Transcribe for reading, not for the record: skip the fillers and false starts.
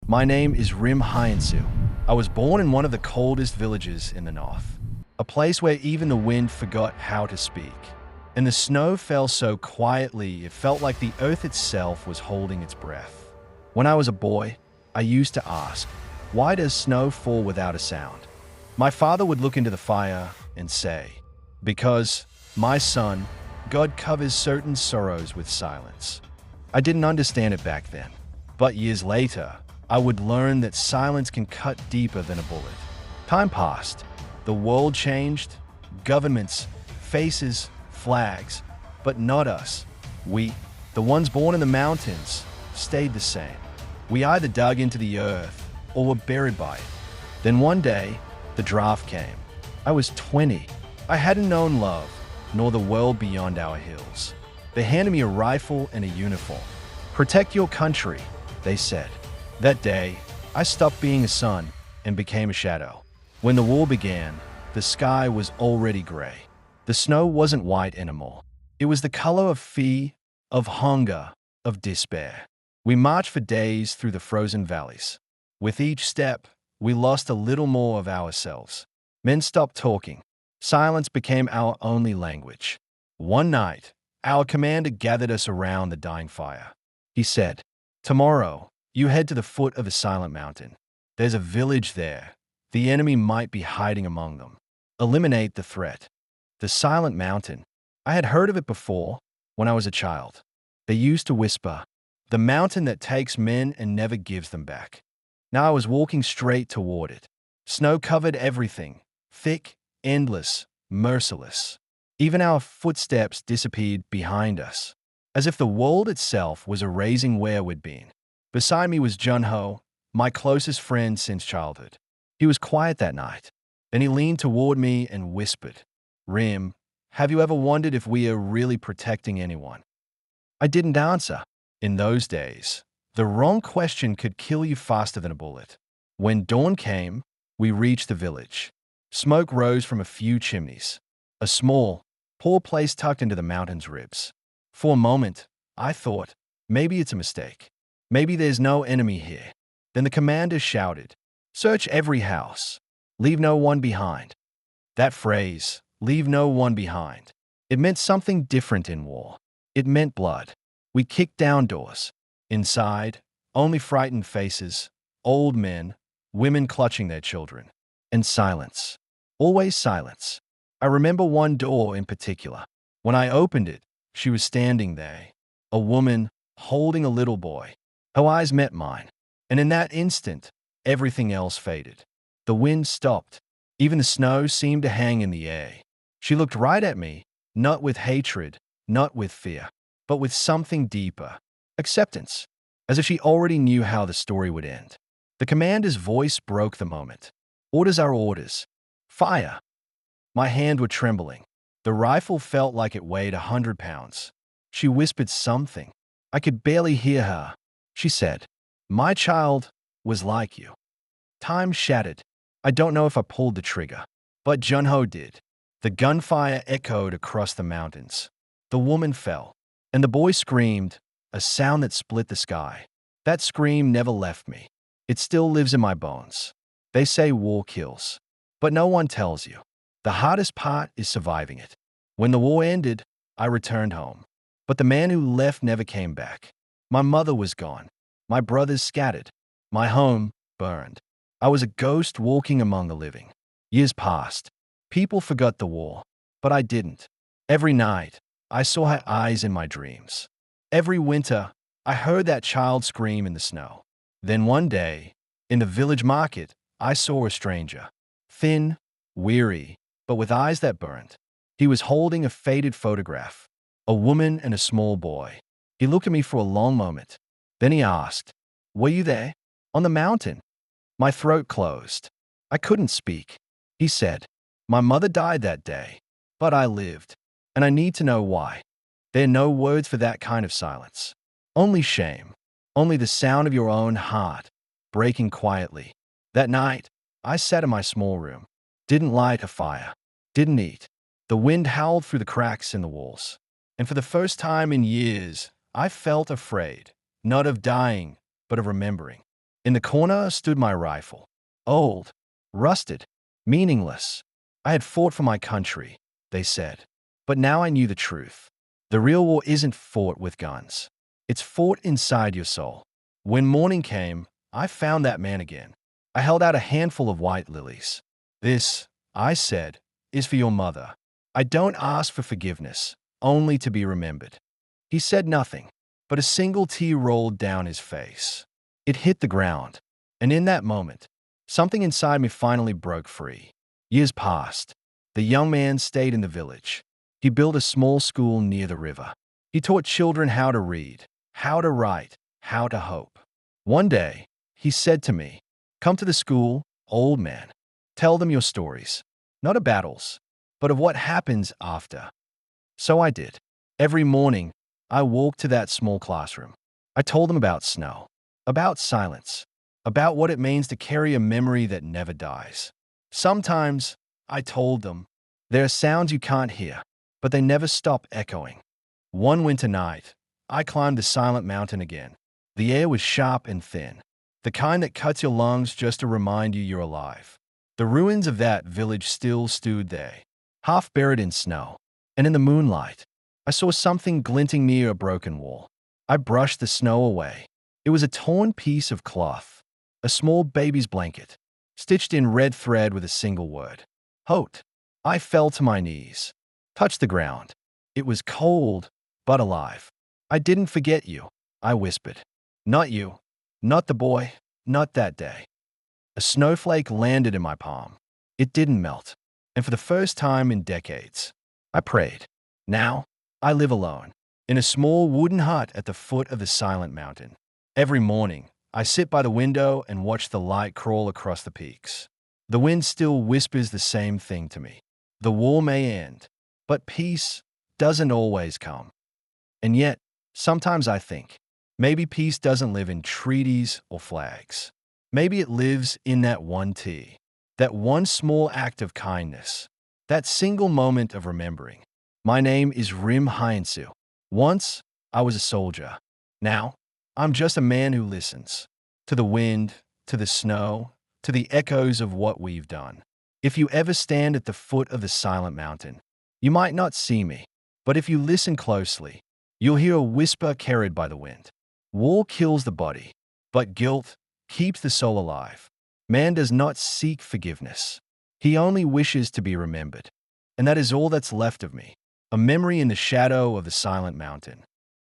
My name is Rim Hyensu. I was born in one of the coldest villages in the north, a place where even the wind forgot how to speak. And the snow fell so quietly it felt like the earth itself was holding its breath. When I was a boy, I used to ask, why does snow fall without a sound? My father would look into the fire and say, because, my son, God covers certain sorrows with silence. I didn't understand it back then, but years later, I would learn that silence can cut deeper than a bullet. Time passed. The world changed. Governments, faces, flags, but not us. We, the ones born in the mountains, stayed the same. We either dug into the earth or were buried by it. Then one day, the draft came. I was 20. I hadn't known love, nor the world beyond our hills. They handed me a rifle and a uniform. Protect your country, they said. That day, I stopped being a son and became a shadow. When the war began, the sky was already gray. The snow wasn't white anymore. It was the color of fear, of hunger, of despair. We marched for days through the frozen valleys. With each step, we lost a little more of ourselves. Men stopped talking. Silence became our only language. One night, our commander gathered us around the dying fire. He said, tomorrow, you head to the foot of a silent mountain. There's a village there. The enemy might be hiding among them. Eliminate the threat. The silent mountain. I had heard of it before when I was a child. They used to whisper, the mountain that takes men and never gives them back. Now I was walking straight toward it. Snow covered everything, thick, endless, merciless. Even our footsteps disappeared behind us, as if the world itself was erasing where we'd been. Beside me was Junho, my closest friend since childhood. He was quiet that night. Then he leaned toward me and whispered, Rim, have you ever wondered if we are really protecting anyone? I didn't answer. In those days, the wrong question could kill you faster than a bullet. When dawn came, we reached the village. Smoke rose from a few chimneys, a small, poor place tucked into the mountain's ribs. For a moment, I thought, maybe it's a mistake. Maybe there's no enemy here. Then the commander shouted, search every house. Leave no one behind. That phrase, leave no one behind, it meant something different in war. It meant blood. We kicked down doors. Inside, only frightened faces, old men, women clutching their children, and silence. Always silence. I remember one door in particular. When I opened it, she was standing there, a woman holding a little boy. Her eyes met mine, and in that instant, everything else faded. The wind stopped. Even the snow seemed to hang in the air. She looked right at me, not with hatred, not with fear, but with something deeper, acceptance, as if she already knew how the story would end. The commander's voice broke the moment. Orders are orders. Fire. My hands were trembling. The rifle felt like it weighed 100 pounds. She whispered something. I could barely hear her. She said, my child was like you. Time shattered. I don't know if I pulled the trigger, but Junho did. The gunfire echoed across the mountains. The woman fell, and the boy screamed, a sound that split the sky. That scream never left me. It still lives in my bones. They say war kills, but no one tells you. The hardest part is surviving it. When the war ended, I returned home, but the man who left never came back. My mother was gone. My brothers scattered. My home burned. I was a ghost walking among the living. Years passed. People forgot the war, but I didn't. Every night, I saw her eyes in my dreams. Every winter, I heard that child scream in the snow. Then one day, in the village market, I saw a stranger. Thin, weary, but with eyes that burned. He was holding a faded photograph, a woman and a small boy. He looked at me for a long moment. Then he asked, were you there? On the mountain? My throat closed. I couldn't speak. He said, my mother died that day, but I lived, and I need to know why. There are no words for that kind of silence. Only shame. Only the sound of your own heart, breaking quietly. That night, I sat in my small room. Didn't light a fire. Didn't eat. The wind howled through the cracks in the walls. And for the first time in years, I felt afraid, not of dying, but of remembering. In the corner stood my rifle. Old, rusted, meaningless. I had fought for my country, they said. But now I knew the truth. The real war isn't fought with guns. It's fought inside your soul. When morning came, I found that man again. I held out a handful of white lilies. This, I said, is for your mother. I don't ask for forgiveness, only to be remembered. He said nothing, but a single tear rolled down his face. It hit the ground, and in that moment, something inside me finally broke free. Years passed. The young man stayed in the village. He built a small school near the river. He taught children how to read, how to write, how to hope. One day, he said to me, "Come to the school, old man. Tell them your stories, not of battles, but of what happens after." So I did. Every morning, I walked to that small classroom. I told them about snow, about silence, about what it means to carry a memory that never dies. Sometimes, I told them, there are sounds you can't hear, but they never stop echoing. One winter night, I climbed the silent mountain again. The air was sharp and thin, the kind that cuts your lungs just to remind you you're alive. The ruins of that village still stood there, half buried in snow, and in the moonlight, I saw something glinting near a broken wall. I brushed the snow away. It was a torn piece of cloth, a small baby's blanket, stitched in red thread with a single word. Hote. I fell to my knees, touched the ground. It was cold, but alive. I didn't forget you, I whispered. Not you, not the boy, not that day. A snowflake landed in my palm. It didn't melt, and for the first time in decades, I prayed. Now, I live alone, in a small wooden hut at the foot of the silent mountain. Every morning, I sit by the window and watch the light crawl across the peaks. The wind still whispers the same thing to me. The war may end, but peace doesn't always come. And yet, sometimes I think, maybe peace doesn't live in treaties or flags. Maybe it lives in that one tea, that one small act of kindness, that single moment of remembering. My name is Rim Hyensu. Once, I was a soldier. Now, I'm just a man who listens. To the wind, to the snow, to the echoes of what we've done. If you ever stand at the foot of the silent mountain, you might not see me, but if you listen closely, you'll hear a whisper carried by the wind. War kills the body, but guilt keeps the soul alive. Man does not seek forgiveness. He only wishes to be remembered. And that is all that's left of me, a memory in the shadow of the silent mountain.